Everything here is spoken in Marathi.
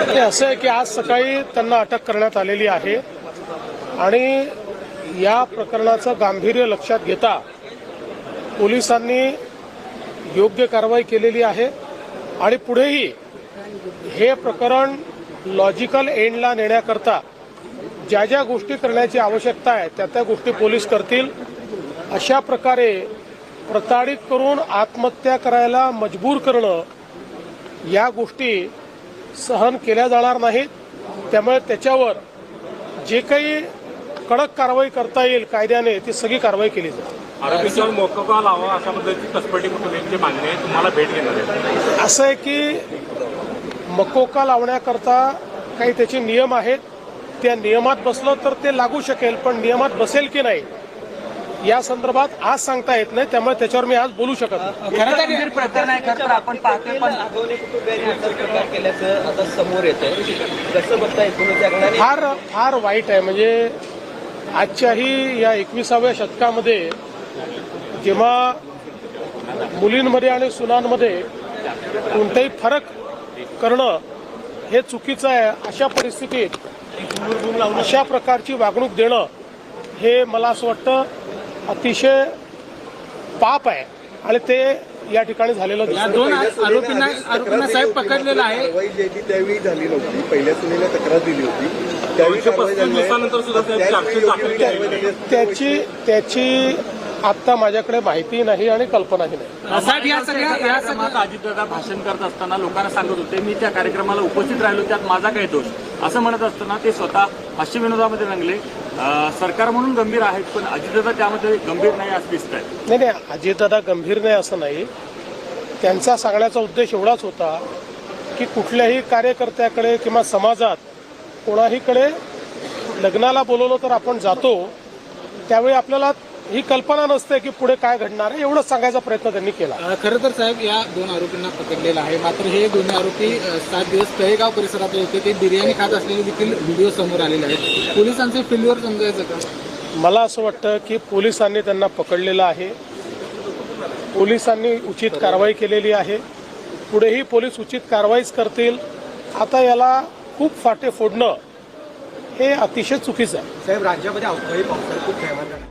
ते असं आहे की आज सकाळी त्यांना अटक करण्यात आलेली आहे आणि या प्रकरणाचं गांभीर्य लक्षात घेता पोलिसांनी योग्य कारवाई केलेली आहे आणि पुढेही हे प्रकरण लॉजिकल एंडला नेण्याकरता ज्या ज्या गोष्टी करण्याची आवश्यकता आहे त्या गोष्टी पोलीस करतील। अशा प्रकारे प्रताडित करून आत्महत्या करायला मजबूर करणं या गोष्टी सहन केल्या जाणार नाहीत। त्यामुळे त्याच्यावर जे काही कडक कारवाई करता येईल कायद्याने ती सगळी कारवाई केली जाईल। आरोपींवर मोकोका लावा अशा पद्धतीची कसपटी कुटुंबियांची मागणी आहे, तुम्हाला भेट घेणार आहे। असं आहे की मकोका लावण्याकरता काही त्याचे नियम आहेत, त्या नियमात बसलं तर ते लागू शकेल, पण नियमात बसेल की नाही या संदर्भात आज सांगता येत नाही। त्यामुळे त्याच्यावर मी आज बोलू शकत नाही। खरं प्रकरण आहे, खरं तर आपण पाहतोय पण प्रकार केल्याचं आता समोर येतंय, कसं बघता एकूणच फार वाईट आहे। म्हणजे आजच्याही या 21व्या शतकामध्ये जेव्हा मुलींमध्ये आणि सुनांमध्ये कोणताही फरक करणं हे चुकीचं आहे, अशा परिस्थितीत अशा प्रकारची वागणूक देणं हे मला असं वाटतं अतिशय पाप आहे आणि ते या ठिकाणी झालेलं दिसतं। दोन आरोपींना साहेब पकडलेला आहे। कारवाई जी त्यावेळी झाली नव्हती, पहिल्या सुनेला तक्रार दिली होती त्यावेळी कारवाई त्याची त्याची आता माझ्याकडे माहिती नाही आणि कल्पनाही नाही। साहेब या सगळ्या अजितदादा भाषण करत असताना लोकांना सांगत होते मी त्या कार्यक्रमाला उपस्थित राहिलो, त्यात माझा काही दोष असं म्हणत असताना ते स्वतः हास्य विनोदामध्ये रंगले। सरकार म्हणून गंभीर आहेत पण अजितदादा त्यामध्ये गंभीर नाही असं दिसत आहे। नाही, अजितदादा गंभीर नाही असं नाही। त्यांचा सांगण्याचा उद्देश एवढाच होता की कुठल्याही कार्यकर्त्याकडे किंवा समाजात कोणाहीकडे लग्नाला बोलवलं तर आपण जातो, त्यावेळी आपल्याला ही कल्पना नसते की पुढे काय घडणार आहे, एवढंच सांगायचा प्रयत्न त्यांनी केला। खरं तर साहेब या दोन आरोपींना पकडलेलं आहे, मात्र हे दोन्ही आरोपी 7 दिवस तळेगाव परिसरात होते, ते बिर्याणी खात असलेले देखील व्हिडिओ समोर आलेले आहेत। पोलिसांचे फेल्युअर समजायचं का? मला असं वाटतं की पोलिसांनी त्यांना पकडलेलं आहे, पोलिसांनी उचित कारवाई केलेली आहे, पुढेही पोलीस उचित कारवाईच करतील। आता याला खूप फाटे फोडणं हे अतिशय चुकीचं आहे। साहेब राज्यामध्ये अवकाळी पावसाळा खूप थैमान